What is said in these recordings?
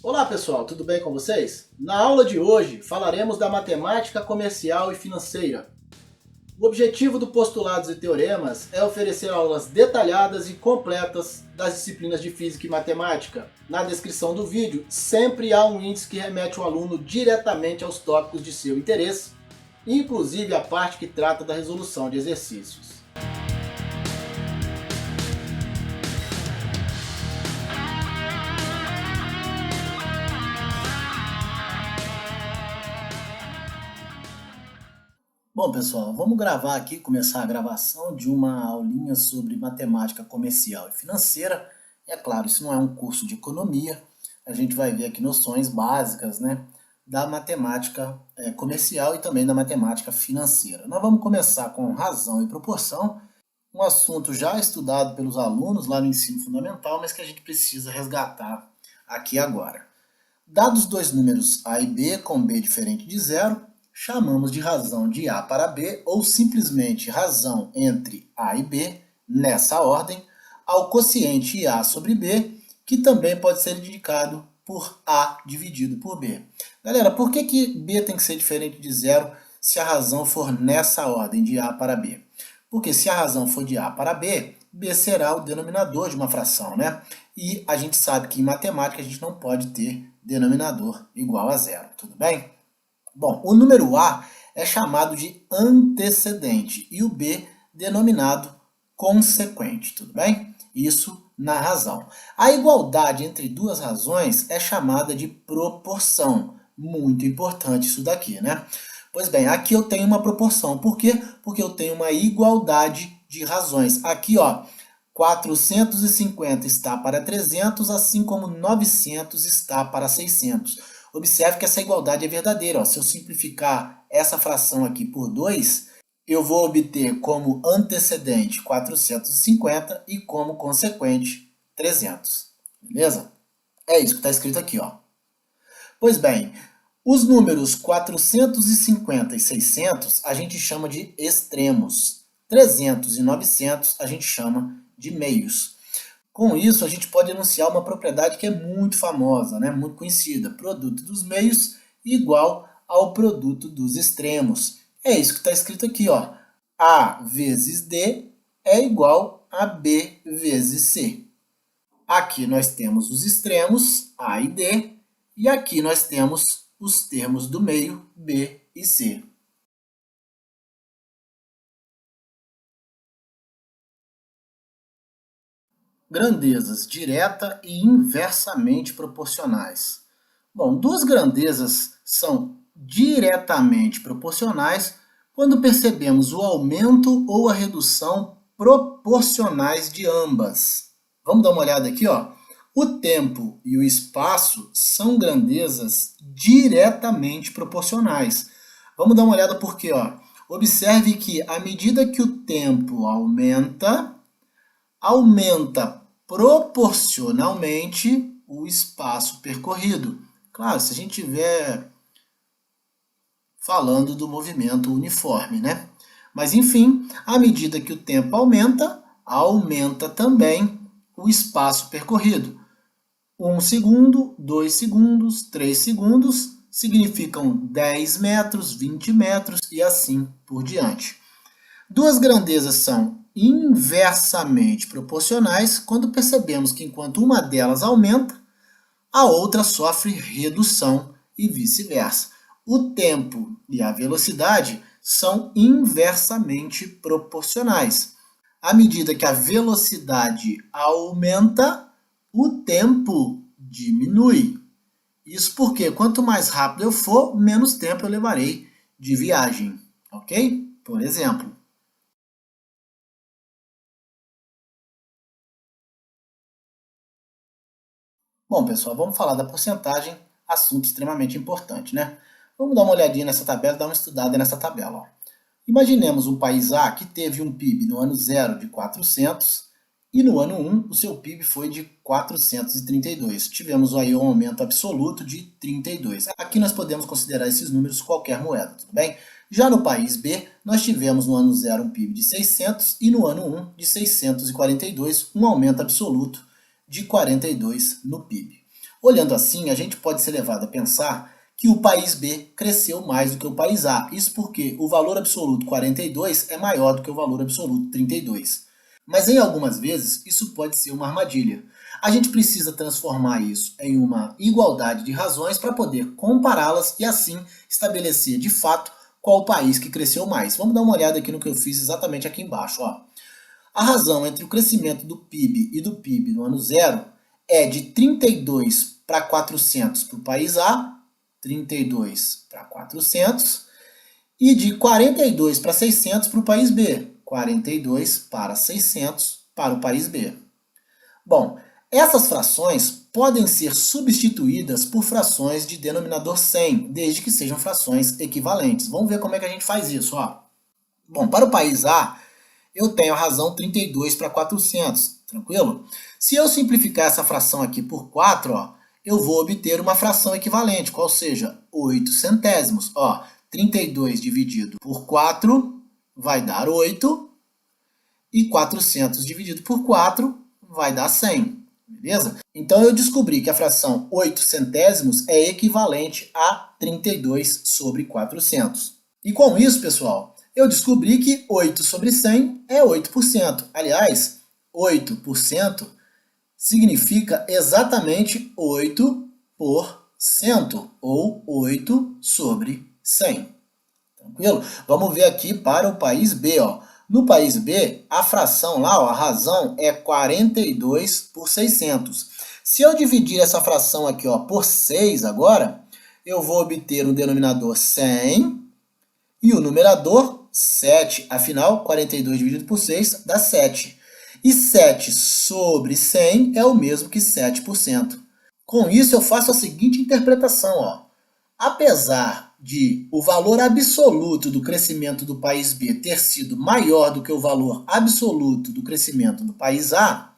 Olá pessoal, tudo bem com vocês? Na aula de hoje falaremos da matemática comercial e financeira. O objetivo do Postulados e Teoremas é oferecer aulas detalhadas e completas das disciplinas de Física e Matemática. Na descrição do vídeo sempre há um índice que remete o aluno diretamente aos tópicos de seu interesse, inclusive a parte que trata da resolução de exercícios. Bom, pessoal, vamos gravar aqui, começar a gravação de uma aulinha sobre matemática comercial e financeira. É claro, isso não é um curso de economia, a gente vai ver aqui noções básicas, né, da matemática comercial e também da matemática financeira. Nós vamos começar com razão e proporção, um assunto já estudado pelos alunos lá no ensino fundamental, mas que a gente precisa resgatar aqui agora. Dados dois números A e B com B diferente de zero, chamamos de razão de A para B, ou simplesmente razão entre A e B, nessa ordem, ao quociente A sobre B, que também pode ser indicado por A dividido por B. Galera, por que B tem que ser diferente de zero se a razão for nessa ordem, de A para B? Porque se a razão for de A para B, B será o denominador de uma fração, né? E a gente sabe que em matemática a gente não pode ter denominador igual a zero, tudo bem? Bom, o número A é chamado de antecedente e o B denominado consequente, tudo bem? Isso na razão. A igualdade entre duas razões é chamada de proporção. Muito importante isso daqui, né? Pois bem, aqui eu tenho uma proporção. Por quê? Porque eu tenho uma igualdade de razões. Aqui, ó, 450 está para 300, assim como 900 está para 600. Observe que essa igualdade é verdadeira. Ó. Se eu simplificar essa fração aqui por 2, eu vou obter como antecedente 450 e como consequente 300. Beleza? É isso que está escrito aqui. Ó. Pois bem, os números 450 e 600 a gente chama de extremos. 300 e 900 a gente chama de meios. Com isso, a gente pode enunciar uma propriedade que é muito famosa, né? Muito conhecida. Produto dos meios igual ao produto dos extremos. É isso que está escrito aqui, ó. A vezes D é igual a B vezes C. Aqui nós temos os extremos, A e D, e aqui nós temos os termos do meio, B e C. Grandezas direta e inversamente proporcionais. Bom, duas grandezas são diretamente proporcionais quando percebemos o aumento ou a redução proporcionais de ambas. Vamos dar uma olhada aqui, ó. O tempo e o espaço são grandezas diretamente proporcionais. Vamos dar uma olhada por quê, ó. Observe que à medida que o tempo aumenta proporcionalmente o espaço percorrido. Claro, se a gente estiver falando do movimento uniforme, né? Mas, enfim, à medida que o tempo aumenta, aumenta também o espaço percorrido. 1 segundo, 2 segundos, 3 segundos significam 10 metros, 20 metros e assim por diante. Duas grandezas são inversamente proporcionais quando percebemos que enquanto uma delas aumenta, a outra sofre redução e vice-versa. O tempo e a velocidade são inversamente proporcionais. À medida que a velocidade aumenta, o tempo diminui. Isso porque quanto mais rápido eu for, menos tempo eu levarei de viagem, ok? Por exemplo, bom, pessoal, vamos falar da porcentagem, assunto extremamente importante, né? Vamos dar uma olhadinha nessa tabela, dar uma estudada nessa tabela. Ó. Imaginemos um país A que teve um PIB no ano 0 de 400 e no ano 1 o seu PIB foi de 432. Tivemos aí um aumento absoluto de 32. Aqui nós podemos considerar esses números qualquer moeda, tudo bem? Já no país B, nós tivemos no ano 0 um PIB de 600 e no ano 1 de 642, um aumento absoluto de 42 no PIB. Olhando assim, a gente pode ser levado a pensar que o país B cresceu mais do que o país A. Isso porque o valor absoluto 42 é maior do que o valor absoluto 32. Mas em algumas vezes isso pode ser uma armadilha. A gente precisa transformar isso em uma igualdade de razões para poder compará-las e assim estabelecer de fato qual o país que cresceu mais. Vamos dar uma olhada aqui no que eu fiz exatamente aqui embaixo. Ó. A razão entre o crescimento do PIB e do PIB no ano zero é de 32 para 400 para o país A, 32 para 400, e de 42 para 600 para o país B, 42 para 600 para o país B. Bom, essas frações podem ser substituídas por frações de denominador 100, desde que sejam frações equivalentes. Vamos ver como é que a gente faz isso. Ó. Bom, para o país A, eu tenho a razão 32 para 400, tranquilo? Se eu simplificar essa fração aqui por 4, ó, eu vou obter uma fração equivalente, qual seja 8 centésimos. Ó, 32 dividido por 4 vai dar 8, e 400 dividido por 4 vai dar 100, beleza? Então eu descobri que a fração 8 centésimos é equivalente a 32 sobre 400. E com isso, pessoal, eu descobri que 8 sobre 100 é 8%. Aliás, 8% significa exatamente 8%, ou 8 sobre 100. Tranquilo? Vamos ver aqui para o país B. Ó. No país B, a fração lá, ó, a razão é 42 por 600. Se eu dividir essa fração aqui ó, por 6 agora, eu vou obter o denominador 100 e o numerador 7. Afinal, 42 dividido por 6 dá 7. E 7 sobre 100 é o mesmo que 7%. Com isso, eu faço a seguinte interpretação. Ó. Apesar de o valor absoluto do crescimento do país B ter sido maior do que o valor absoluto do crescimento do país A,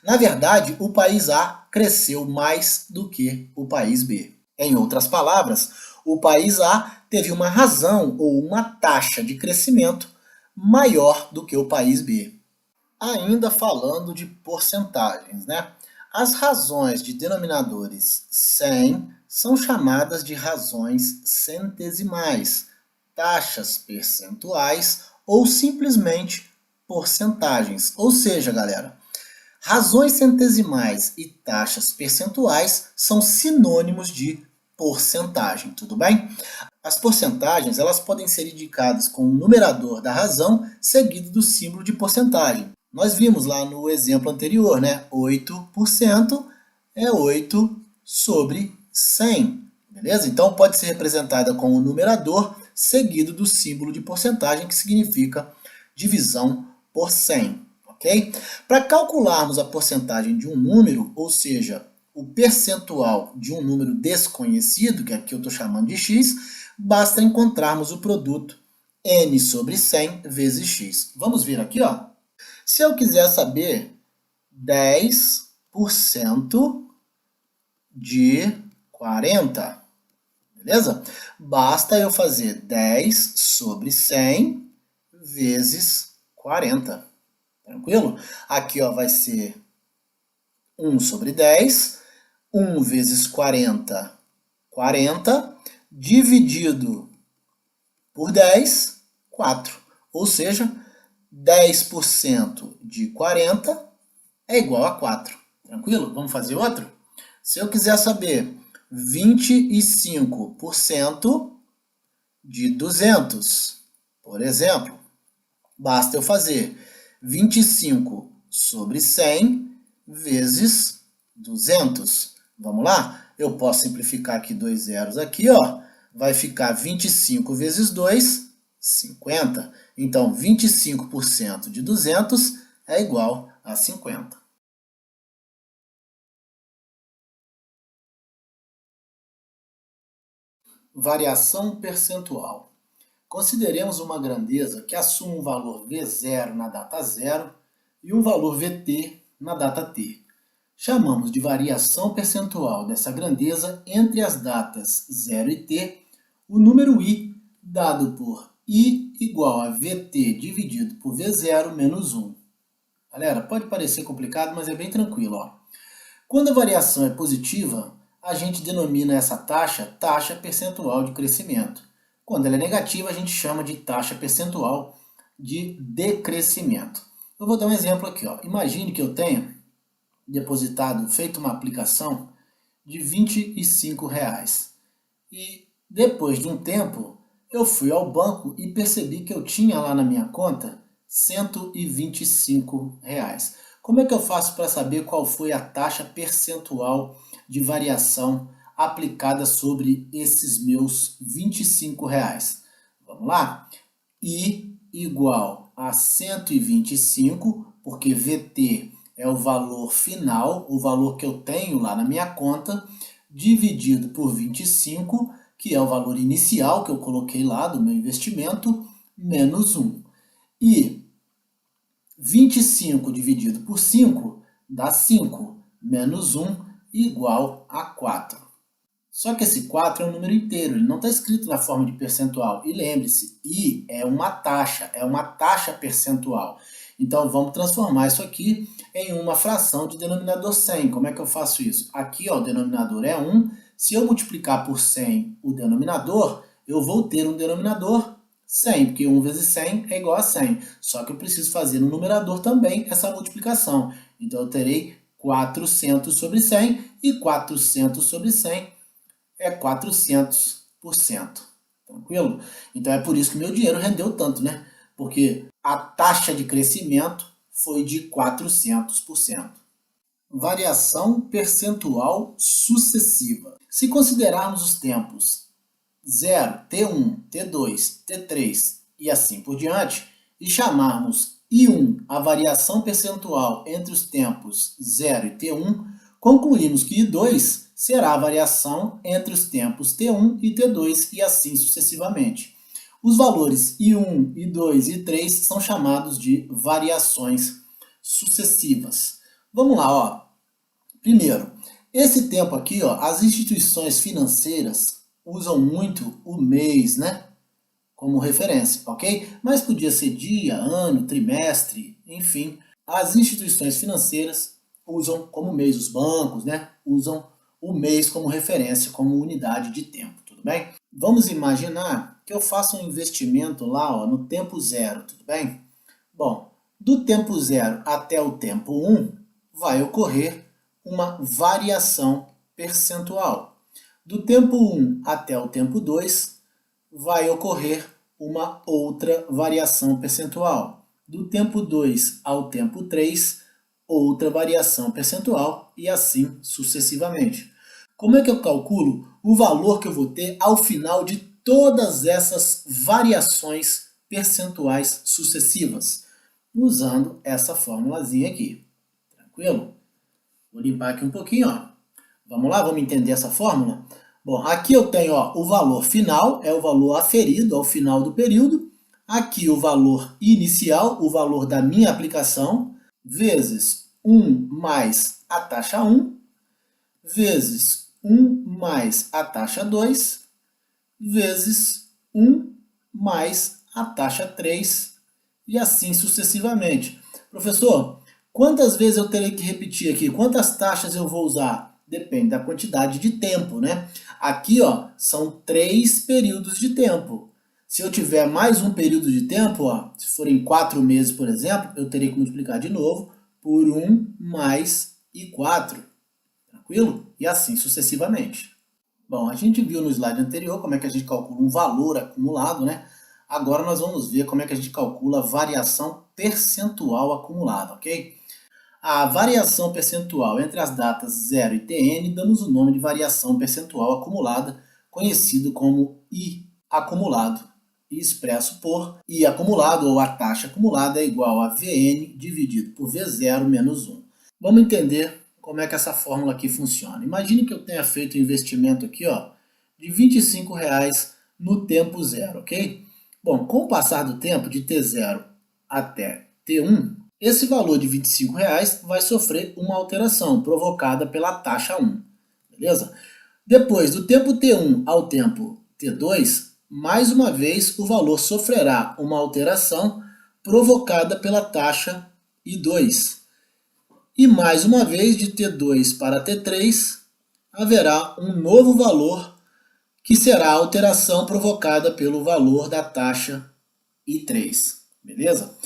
na verdade, o país A cresceu mais do que o país B. Em outras palavras, o país A teve uma razão ou uma taxa de crescimento maior do que o país B. Ainda falando de porcentagens, né? As razões de denominadores 100 são chamadas de razões centesimais, taxas percentuais ou simplesmente porcentagens. Ou seja, galera, razões centesimais e taxas percentuais são sinônimos de porcentagem, tudo bem? As porcentagens elas podem ser indicadas com o numerador da razão seguido do símbolo de porcentagem. Nós vimos lá no exemplo anterior, né? 8% é 8 sobre 100, beleza? Então pode ser representada com o numerador seguido do símbolo de porcentagem, que significa divisão por 100, ok? Para calcularmos a porcentagem de um número, ou seja, o percentual de um número desconhecido, que aqui eu estou chamando de x, basta encontrarmos o produto n sobre 100 vezes x. Vamos ver aqui, ó. Se eu quiser saber 10% de 40, beleza? Basta eu fazer 10 sobre 100 vezes 40, tranquilo? Aqui ó, vai ser 1 sobre 10, 1 vezes 40, 40, dividido por 10, 4. Ou seja, 10% de 40 é igual a 4. Tranquilo? Vamos fazer outro? Se eu quiser saber 25% de 200, por exemplo, basta eu fazer 25 sobre 100 vezes 200. Vamos lá? Eu posso simplificar aqui dois zeros aqui, ó. Vai ficar 25 vezes 2, 50. Então, 25% de 200 é igual a 50. Variação percentual. Consideremos uma grandeza que assume um valor V0 na data 0 e um valor VT na data T. Chamamos de variação percentual dessa grandeza entre as datas 0 e T o número I dado por I igual a VT dividido por V0 menos 1. Galera, pode parecer complicado, mas é bem tranquilo. Ó. Quando a variação é positiva, a gente denomina essa taxa taxa percentual de crescimento. Quando ela é negativa, a gente chama de taxa percentual de decrescimento. Eu vou dar um exemplo aqui. Ó. Imagine que eu tenha depositado, feito uma aplicação de R$ 25. E depois de um tempo, eu fui ao banco e percebi que eu tinha lá na minha conta R$ 125. Como é que eu faço para saber qual foi a taxa percentual de variação aplicada sobre esses meus R$ 25? Vamos lá? I igual a 125, porque VT é o valor final, o valor que eu tenho lá na minha conta, dividido por 25, que é o valor inicial que eu coloquei lá do meu investimento, menos 1. E 25 dividido por 5 dá 5, menos 1 igual a 4. Só que esse 4 é um número inteiro, ele não está escrito na forma de percentual. E lembre-se, I é uma taxa percentual. Então vamos transformar isso aqui em uma fração de denominador 100. Como é que eu faço isso? Aqui ó, o denominador é 1. Se eu multiplicar por 100 o denominador, eu vou ter um denominador 100, porque 1 vezes 100 é igual a 100. Só que eu preciso fazer no numerador também essa multiplicação. Então eu terei 400 sobre 100 e 400 sobre 100 é 400%. Tranquilo? Então é por isso que meu dinheiro rendeu tanto, né? Porque a taxa de crescimento foi de 400%. Variação percentual sucessiva. Se considerarmos os tempos 0, T1, T2, T3 e assim por diante, e chamarmos I1 a variação percentual entre os tempos 0 e T1, concluímos que I2 será a variação entre os tempos T1 e T2 e assim sucessivamente. Os valores I1, I2 e I3 são chamados de variações sucessivas. Vamos lá, ó. Primeiro, esse tempo aqui, ó, as instituições financeiras usam muito o mês, né, como referência, ok? Mas podia ser dia, ano, trimestre, enfim. As instituições financeiras usam como mês, os bancos, né, usam o mês como referência, como unidade de tempo, tudo bem? Vamos imaginar que eu faça um investimento lá ó, no tempo 0, tudo bem? Bom, do tempo 0 até o tempo 1 vai ocorrer uma variação percentual. Do tempo 1 até o tempo 2 vai ocorrer uma outra variação percentual. Do tempo 2 ao tempo 3, outra variação percentual e assim sucessivamente. Como é que eu calculo o valor que eu vou ter ao final de todas essas variações percentuais sucessivas? Usando essa formulazinha aqui. Tranquilo? Vou limpar aqui um pouquinho, ó. Vamos lá, vamos entender essa fórmula? Bom, aqui eu tenho ó, o valor final, é o valor aferido ao final do período. Aqui o valor inicial, o valor da minha aplicação, vezes 1 mais a taxa 1, vezes 1 mais a taxa 2, vezes 1 mais a taxa 3, e assim sucessivamente. Professor, quantas vezes eu terei que repetir aqui? Quantas taxas eu vou usar? Depende da quantidade de tempo, né? Aqui, ó, são 3 períodos de tempo. Se eu tiver mais um período de tempo, ó, se forem 4 meses, por exemplo, eu terei que multiplicar de novo por 1 mais I4. Tranquilo? E assim sucessivamente. Bom, a gente viu no slide anterior como é que a gente calcula um valor acumulado, né? Agora nós vamos ver como é que a gente calcula a variação percentual acumulada, ok? A variação percentual entre as datas 0 e Tn damos o nome de variação percentual acumulada, conhecido como I acumulado, e expresso por I acumulado, ou a taxa acumulada é igual a Vn dividido por V0 menos 1. Vamos entender como é que essa fórmula aqui funciona. Imagine que eu tenha feito um investimento aqui ó, de R$ 25 no tempo 0, ok? Bom, com o passar do tempo, de T0 até T1, esse valor de R$ 25 vai sofrer uma alteração provocada pela taxa 1, beleza? Depois, do tempo T1 ao tempo T2, mais uma vez o valor sofrerá uma alteração provocada pela taxa I2. E mais uma vez, de T2 para T3, haverá um novo valor que será a alteração provocada pelo valor da taxa I3, beleza?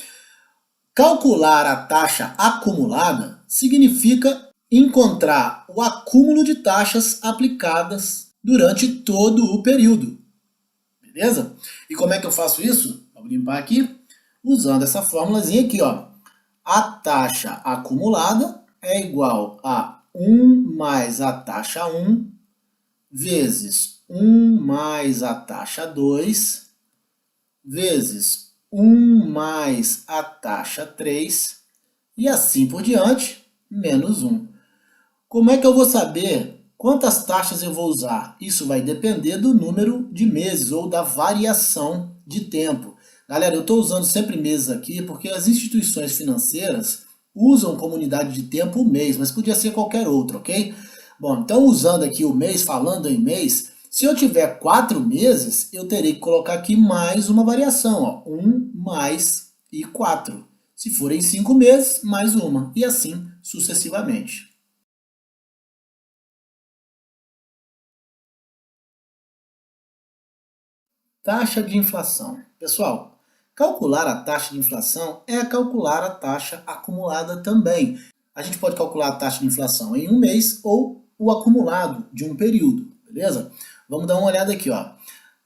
Calcular a taxa acumulada significa encontrar o acúmulo de taxas aplicadas durante todo o período, beleza? E como é que eu faço isso? Vou limpar aqui, usando essa formulazinha aqui, ó. A taxa acumulada é igual a 1 mais a taxa 1 vezes 1 mais a taxa 2 vezes 1 mais a taxa 3 e assim por diante, menos 1. Como é que eu vou saber quantas taxas eu vou usar? Isso vai depender do número de meses ou da variação de tempo. Galera, eu estou usando sempre meses aqui porque as instituições financeiras usam como unidade de tempo o mês, mas podia ser qualquer outro, ok? Bom, então usando aqui o mês, falando em mês, se eu tiver 4 meses, eu terei que colocar aqui mais uma variação, ó, 1 mais e 4. Se forem 5 meses, mais uma, e assim sucessivamente. Taxa de inflação. Pessoal, calcular a taxa de inflação é calcular a taxa acumulada também. A gente pode calcular a taxa de inflação em um mês ou o acumulado de um período, beleza? Vamos dar uma olhada aqui, ó.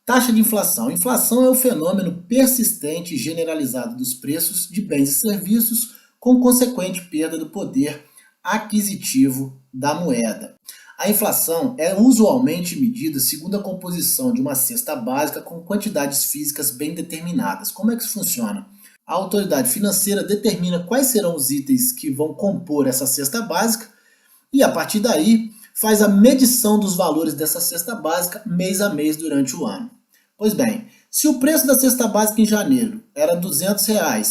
Taxa de inflação. Inflação é o fenômeno persistente e generalizado dos preços de bens e serviços com consequente perda do poder aquisitivo da moeda. A inflação é usualmente medida segundo a composição de uma cesta básica com quantidades físicas bem determinadas. Como é que isso funciona? A autoridade financeira determina quais serão os itens que vão compor essa cesta básica e, a partir daí, faz a medição dos valores dessa cesta básica mês a mês durante o ano. Pois bem, se o preço da cesta básica em janeiro era R$ 200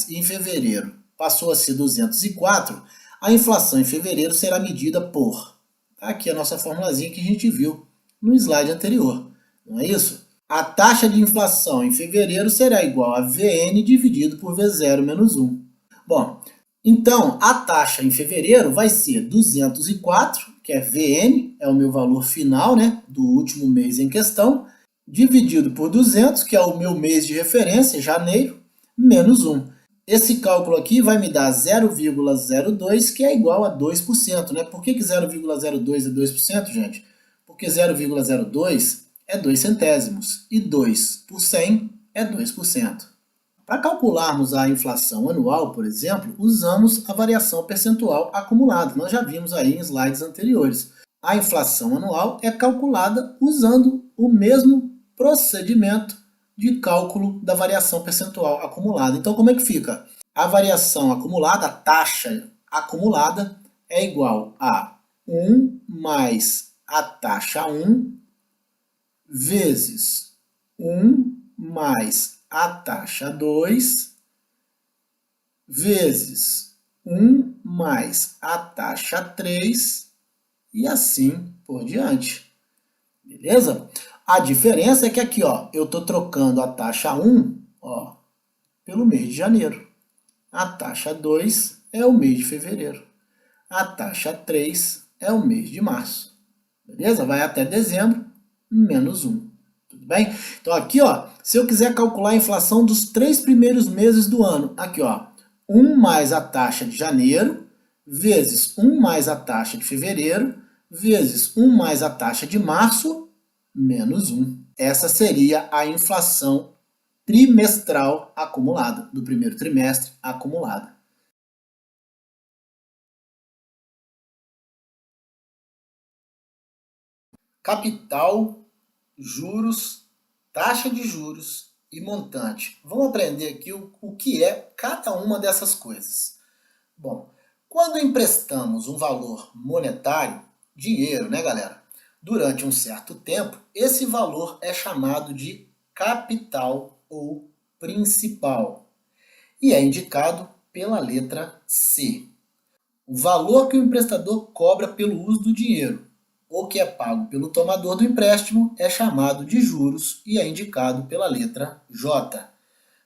e em fevereiro passou a ser 204, a inflação em fevereiro será medida por... Aqui a nossa formulazinha que a gente viu no slide anterior, não é isso? A taxa de inflação em fevereiro será igual a VN dividido por V0 menos 1. Bom, então a taxa em fevereiro vai ser 204, que é VN, é o meu valor final, né, do último mês em questão, dividido por 200, que é o meu mês de referência, janeiro, menos 1. Esse cálculo aqui vai me dar 0,02, que é igual a 2%, né? Por que 0,02 é 2%, gente? Porque 0,02 é 2 centésimos e 2 por 100 é 2%. Para calcularmos a inflação anual, por exemplo, usamos a variação percentual acumulada. Nós já vimos aí em slides anteriores. A inflação anual é calculada usando o mesmo procedimento de cálculo da variação percentual acumulada. Então, como é que fica? A variação acumulada, a taxa acumulada, é igual a 1 mais a taxa 1 vezes 1 mais a taxa 2 vezes 1 mais a taxa 3 e assim por diante. Beleza? A diferença é que aqui, ó, eu estou trocando a taxa 1, ó, pelo mês de janeiro. A taxa 2 é o mês de fevereiro. A taxa 3 é o mês de março. Beleza? Vai até dezembro, menos 1. Tudo bem? Então aqui, ó, se eu quiser calcular a inflação dos 3 primeiros meses do ano, aqui, ó, 1 mais a taxa de janeiro, vezes 1 mais a taxa de fevereiro, vezes 1 mais a taxa de março, menos 1. Essa seria a inflação trimestral acumulada, do primeiro trimestre acumulada. Capital, juros, taxa de juros e montante. Vamos aprender aqui o que é cada uma dessas coisas. Bom, quando emprestamos um valor monetário, dinheiro, né, galera? Durante um certo tempo, esse valor é chamado de capital ou principal e é indicado pela letra C. O valor que o emprestador cobra pelo uso do dinheiro ou que é pago pelo tomador do empréstimo é chamado de juros e é indicado pela letra J.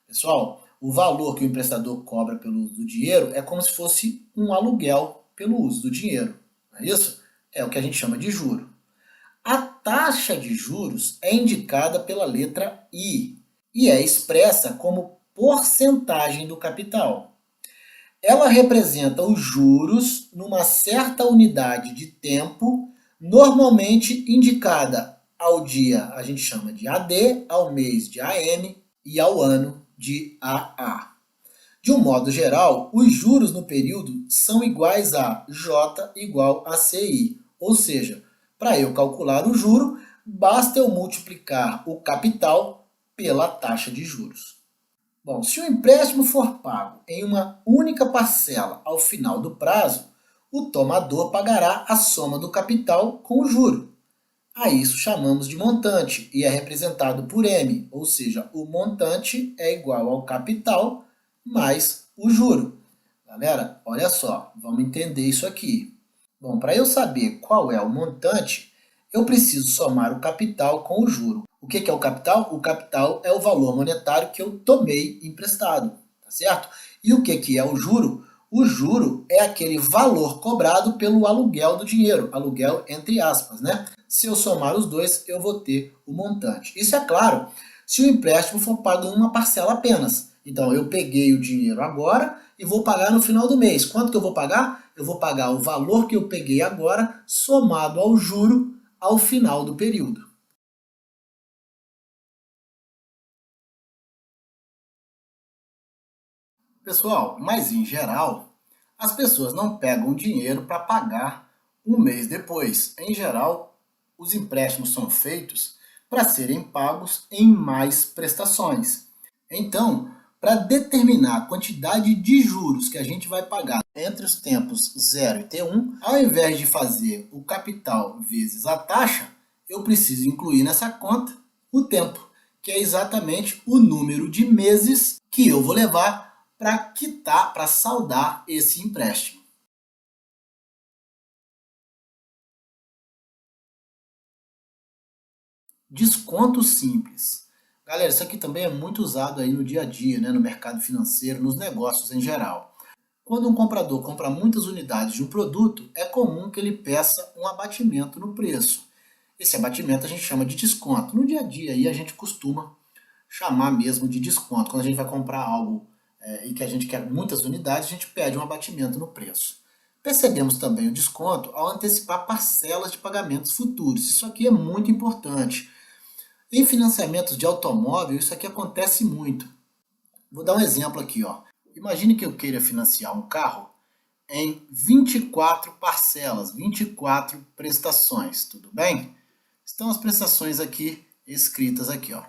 Pessoal, o valor que o emprestador cobra pelo uso do dinheiro é como se fosse um aluguel pelo uso do dinheiro. Não é isso? É o que a gente chama de juro. A taxa de juros é indicada pela letra I e é expressa como porcentagem do capital. Ela representa os juros numa certa unidade de tempo, normalmente indicada ao dia, a gente chama de AD, ao mês de AM e ao ano de AA. De um modo geral, os juros no período são iguais a J igual a CI, ou seja, para eu calcular o juro, basta eu multiplicar o capital pela taxa de juros. Bom, se o empréstimo for pago em uma única parcela ao final do prazo, o tomador pagará a soma do capital com o juro. A isso chamamos de montante e é representado por M, ou seja, o montante é igual ao capital mais o juro. Galera, olha só, vamos entender isso aqui. Bom, para eu saber qual é o montante, eu preciso somar o capital com o juro. O que é o capital? O capital é o valor monetário que eu tomei emprestado, tá certo? E o que é o juro? O juro é aquele valor cobrado pelo aluguel do dinheiro, aluguel entre aspas, né? Se eu somar os dois, eu vou ter o montante. Isso é claro, se o empréstimo for pago em uma parcela apenas. Então, eu peguei o dinheiro agora e vou pagar no final do mês. Quanto que eu vou pagar? Eu vou pagar o valor que eu peguei agora, somado ao juro, ao final do período. Pessoal, mas em geral, as pessoas não pegam dinheiro para pagar um mês depois. Em geral, os empréstimos são feitos para serem pagos em mais prestações. Então, para determinar a quantidade de juros que a gente vai pagar entre os tempos 0 e T1, ao invés de fazer o capital vezes a taxa, eu preciso incluir nessa conta o tempo, que é exatamente o número de meses que eu vou levar para quitar, para saldar esse empréstimo. Desconto simples. Galera, isso aqui também é muito usado aí no dia a dia, né, no mercado financeiro, nos negócios em geral. Quando um comprador compra muitas unidades de um produto, é comum que ele peça um abatimento no preço. Esse abatimento a gente chama de desconto. No dia a dia aí a gente costuma chamar mesmo de desconto. Quando a gente vai comprar algo e que a gente quer muitas unidades, a gente pede um abatimento no preço. Percebemos também o desconto ao antecipar parcelas de pagamentos futuros. Isso aqui é muito importante. Em financiamentos de automóvel, isso aqui acontece muito. Vou dar um exemplo aqui, ó. Imagine que eu queira financiar um carro em 24 parcelas, 24 prestações, tudo bem? Estão as prestações aqui escritas aqui, ó.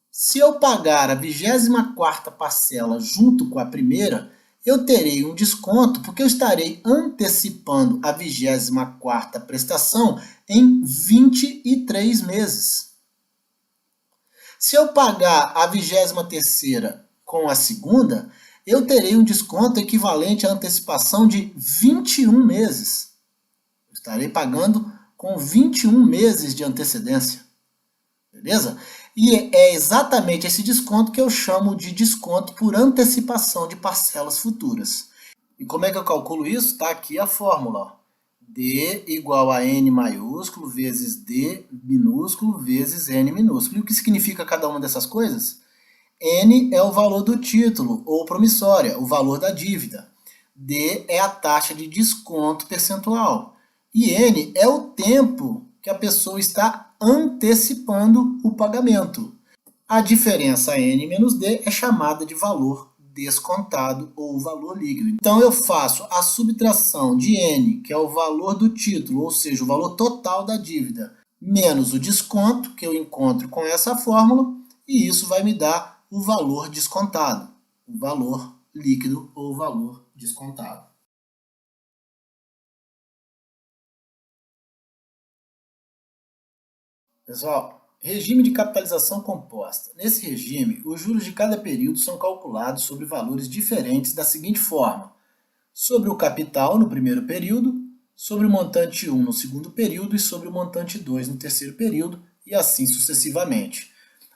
Se eu pagar a 24ª parcela junto com a primeira, eu terei um desconto porque eu estarei antecipando a 24ª prestação em 23 meses. Se eu pagar a 23ª com a segunda, eu terei um desconto equivalente à antecipação de 21 meses. Eu estarei pagando com 21 meses de antecedência. Beleza? E é exatamente esse desconto que eu chamo de desconto por antecipação de parcelas futuras. E como é que eu calculo isso? Está aqui a fórmula. Ó. D igual a N maiúsculo vezes D minúsculo vezes N minúsculo. E o que significa cada uma dessas coisas? N é o valor do título ou promissória, o valor da dívida. D é a taxa de desconto percentual. E N é o tempo que a pessoa está antecipando o pagamento. A diferença N menos D é chamada de valor descontado ou valor líquido. Então eu faço a subtração de N, que é o valor do título, ou seja, o valor total da dívida, menos o desconto que eu encontro com essa fórmula, e isso vai me dar o valor descontado, o valor líquido ou valor descontado. Pessoal, regime de capitalização composta. Nesse regime, os juros de cada período são calculados sobre valores diferentes da seguinte forma: sobre o capital no primeiro período, sobre o montante 1 no segundo período e sobre o montante 2 no terceiro período, e assim sucessivamente.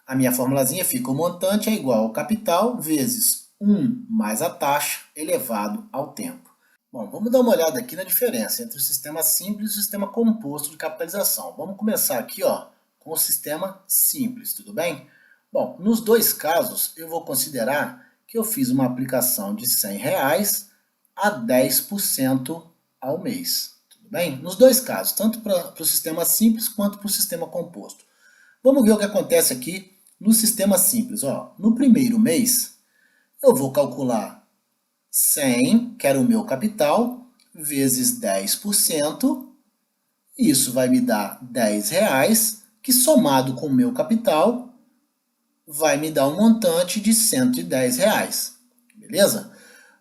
A minha formulazinha fica: o montante é igual ao capital vezes 1 mais a taxa elevado ao tempo. Bom, vamos dar uma olhada aqui na diferença entre o sistema simples e o sistema composto de capitalização. Vamos começar aqui, ó, com o sistema simples, tudo bem? Bom, nos dois casos, eu vou considerar que eu fiz uma aplicação de R$ 100 a 10% ao mês, tudo bem? Nos dois casos, tanto para o sistema simples quanto para o sistema composto. Vamos ver o que acontece aqui no sistema simples. Ó. No primeiro mês, eu vou calcular 100, que era o meu capital, vezes 10%, isso vai me dar R$ 10, que somado com o meu capital, vai me dar um montante de R$ 110. Beleza?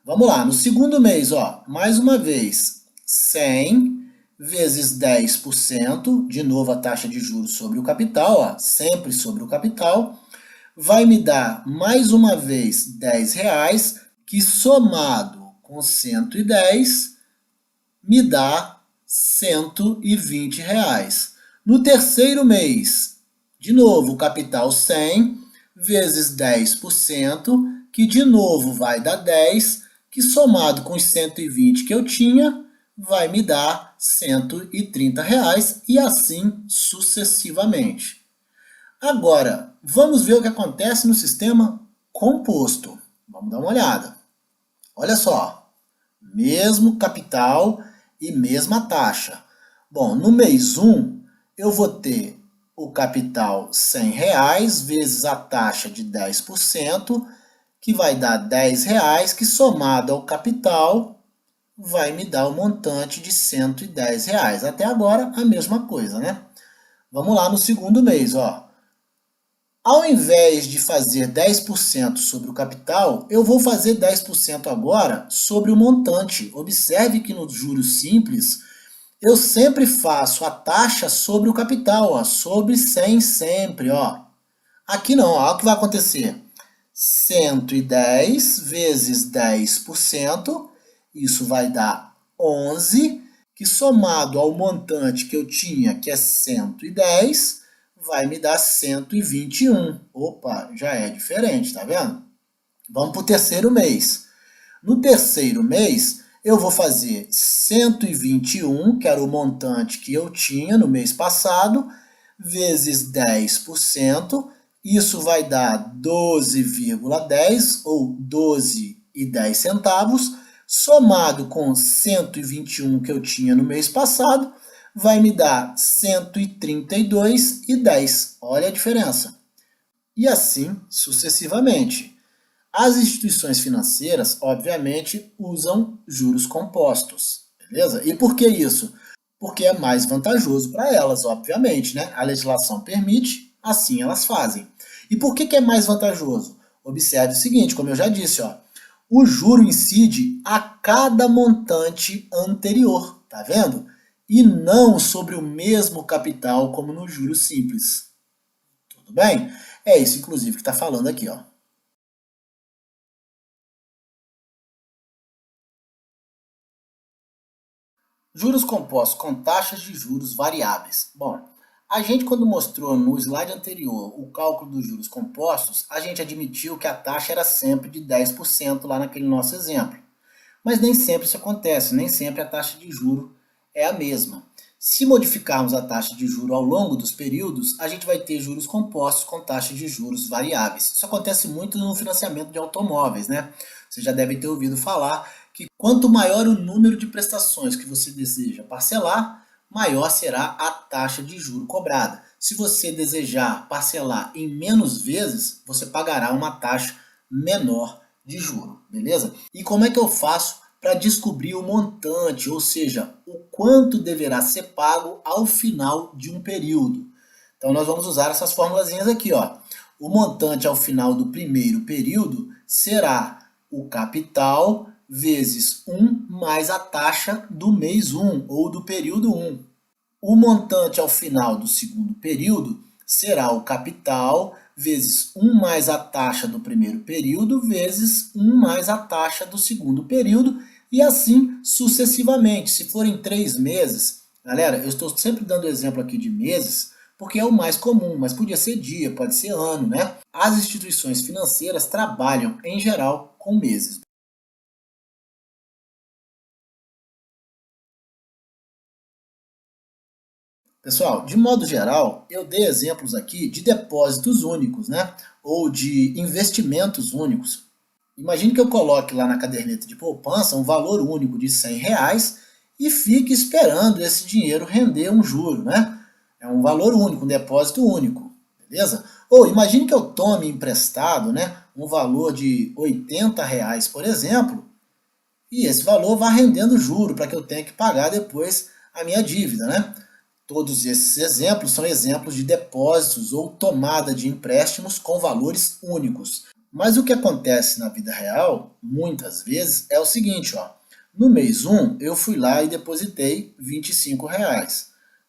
Vamos lá, no segundo mês, ó, mais uma vez, 100 vezes 10%, de novo a taxa de juros sobre o capital, ó, sempre sobre o capital, vai me dar mais uma vez R$ 10, que somado com 110 me dá R$ 120. No terceiro mês, de novo, o capital 100 vezes 10%, que de novo vai dar 10, que somado com os 120 que eu tinha, vai me dar R$ 130 e assim sucessivamente. Agora, vamos ver o que acontece no sistema composto. Vamos dar uma olhada. Olha só, mesmo capital e mesma taxa. Bom, no mês 1, eu vou ter o capital R$ 100 vezes a taxa de 10%, que vai dar R$ 10, que somado ao capital vai me dar o montante de R$ 110. Até agora, a mesma coisa, né? Vamos lá no segundo mês, ó. Ao invés de fazer 10% sobre o capital, eu vou fazer 10% agora sobre o montante. Observe que nos juros simples, eu sempre faço a taxa sobre o capital, ó, sobre 100 sempre. Ó. Aqui não, ó, o que vai acontecer? 110 vezes 10%, isso vai dar 11, que somado ao montante que eu tinha, que é 110, vai me dar 121. Opa, já é diferente, tá vendo? Vamos para o terceiro mês. No terceiro mês, eu vou fazer 121, que era o montante que eu tinha no mês passado, vezes 10%. Isso vai dar 12,10 ou 12,10 centavos, somado com 121 que eu tinha no mês passado, vai me dar 132,10. Olha a diferença. E assim sucessivamente. As instituições financeiras, obviamente, usam juros compostos, beleza? E por que isso? Porque é mais vantajoso para elas, obviamente, né? A legislação permite, assim elas fazem. E por que é mais vantajoso? Observe o seguinte, como eu já disse, ó, o juro incide a cada montante anterior, tá vendo? E não sobre o mesmo capital como no juro simples. Tudo bem? É isso, inclusive, que está falando aqui, ó. Juros compostos com taxas de juros variáveis. Bom, a gente quando mostrou no slide anterior o cálculo dos juros compostos, a gente admitiu que a taxa era sempre de 10% lá naquele nosso exemplo. Mas nem sempre isso acontece, nem sempre a taxa de juro é a mesma. Se modificarmos a taxa de juro ao longo dos períodos, a gente vai ter juros compostos com taxas de juros variáveis. Isso acontece muito no financiamento de automóveis, né? Você já deve ter ouvido falar que quanto maior o número de prestações que você deseja parcelar, maior será a taxa de juro cobrada. Se você desejar parcelar em menos vezes, você pagará uma taxa menor de juro, beleza? E como é que eu faço para descobrir o montante, ou seja, o quanto deverá ser pago ao final de um período? Então nós vamos usar essas formulazinhas aqui, ó. O montante ao final do primeiro período será o capital vezes 1 mais a taxa do mês 1 ou do período 1. O montante ao final do segundo período será o capital vezes 1 mais a taxa do primeiro período vezes 1 mais a taxa do segundo período e assim sucessivamente. Se forem 3 meses, galera, eu estou sempre dando exemplo aqui de meses porque é o mais comum, mas podia ser dia, pode ser ano, né? As instituições financeiras trabalham em geral com meses. Pessoal, de modo geral, eu dei exemplos aqui de depósitos únicos, né? Ou de investimentos únicos. Imagine que eu coloque lá na caderneta de poupança um valor único de R$ 100 e fique esperando esse dinheiro render um juro, né? É um valor único, um depósito único, beleza? Ou imagine que eu tome emprestado, né, um valor de R$ 80, por exemplo, e esse valor vá rendendo juro para que eu tenha que pagar depois a minha dívida, né? Todos esses exemplos são exemplos de depósitos ou tomada de empréstimos com valores únicos. Mas o que acontece na vida real, muitas vezes, é o seguinte, ó. No mês 1, eu fui lá e depositei R$ 25.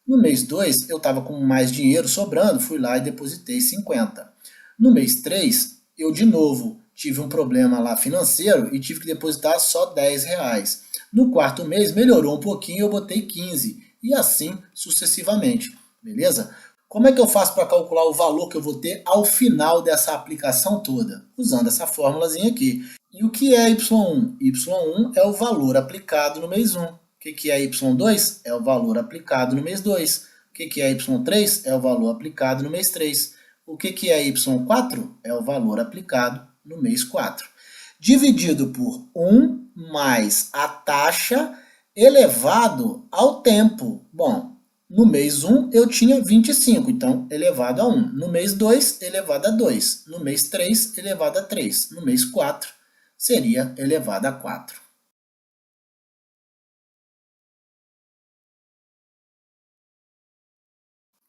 No mês 2, eu estava com mais dinheiro sobrando, fui lá e depositei 50. No mês 3, eu de novo tive um problema lá financeiro e tive que depositar só R$ 10. No quarto mês, melhorou um pouquinho e eu botei 15. E assim sucessivamente, beleza? Como é que eu faço para calcular o valor que eu vou ter ao final dessa aplicação toda? Usando essa fórmulazinha aqui. E o que é Y1? Y1 é o valor aplicado no mês 1. O que é Y2? É o valor aplicado no mês 2. O que é Y3? É o valor aplicado no mês 3. O que é Y4? É o valor aplicado no mês 4. Dividido por 1 mais a taxa elevado ao tempo. Bom, no mês 1 eu tinha 25, então elevado a 1. No mês 2, elevado a 2. No mês 3, elevado a 3. No mês 4, seria elevado a 4.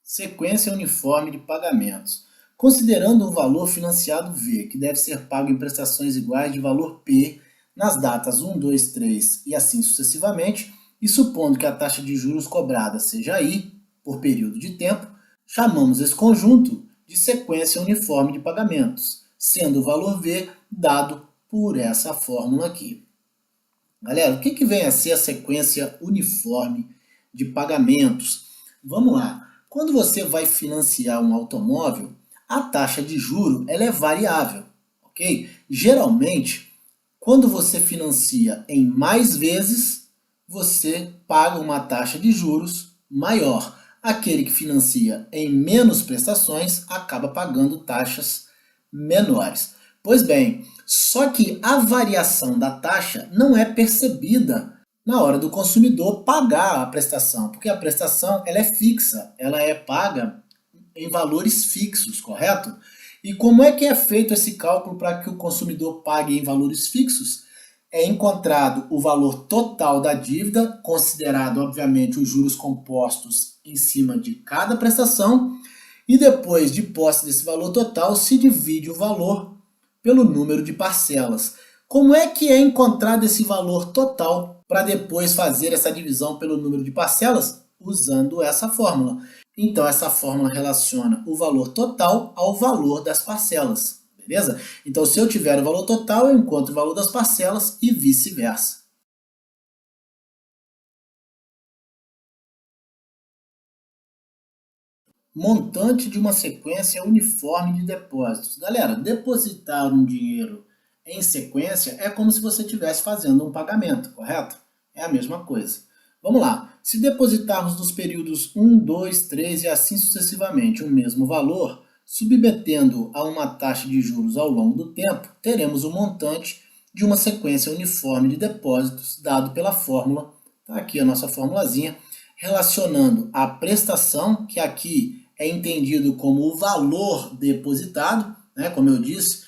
Sequência uniforme de pagamentos. Considerando um valor financiado V, que deve ser pago em prestações iguais de valor P, nas datas 1, 2, 3 e assim sucessivamente, e supondo que a taxa de juros cobrada seja I, por período de tempo, chamamos esse conjunto de sequência uniforme de pagamentos, sendo o valor V dado por essa fórmula aqui. Galera, o que vem a ser a sequência uniforme de pagamentos? Vamos lá. Quando você vai financiar um automóvel, a taxa de juro ela é variável, ok? Geralmente, quando você financia em mais vezes, você paga uma taxa de juros maior. Aquele que financia em menos prestações acaba pagando taxas menores. Pois bem, só que a variação da taxa não é percebida na hora do consumidor pagar a prestação, porque a prestação ela é fixa, ela é paga em valores fixos, correto? E como é que é feito esse cálculo para que o consumidor pague em valores fixos? É encontrado o valor total da dívida, considerado, obviamente, os juros compostos em cima de cada prestação, e depois de posse desse valor total, se divide o valor pelo número de parcelas. Como é que é encontrado esse valor total para depois fazer essa divisão pelo número de parcelas? Usando essa fórmula. Então, essa fórmula relaciona o valor total ao valor das parcelas, beleza? Então, se eu tiver o valor total, eu encontro o valor das parcelas e vice-versa. Montante de uma sequência uniforme de depósitos. Galera, depositar um dinheiro em sequência é como se você estivesse fazendo um pagamento, correto? É a mesma coisa. Vamos lá. Se depositarmos nos períodos 1, 2, 3 e assim sucessivamente o mesmo valor, submetendo a uma taxa de juros ao longo do tempo, teremos o montante de uma sequência uniforme de depósitos dado pela fórmula, tá aqui a nossa formulazinha, relacionando a prestação, que aqui é entendido como o valor depositado, né, como eu disse,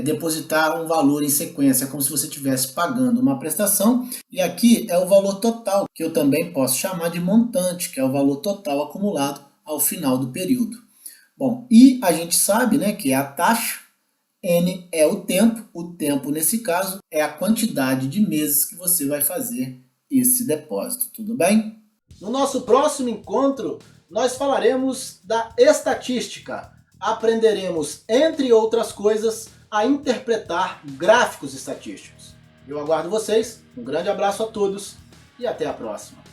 depositar um valor em sequência, como se você estivesse pagando uma prestação, e aqui é o valor total, que eu também posso chamar de montante, que é o valor total acumulado ao final do período. Bom, e a gente sabe, né, que é a taxa, N é o tempo nesse caso é a quantidade de meses que você vai fazer esse depósito, tudo bem? No nosso próximo encontro, nós falaremos da estatística, aprenderemos, entre outras coisas, a interpretar gráficos estatísticos. Eu aguardo vocês, um grande abraço a todos e até a próxima.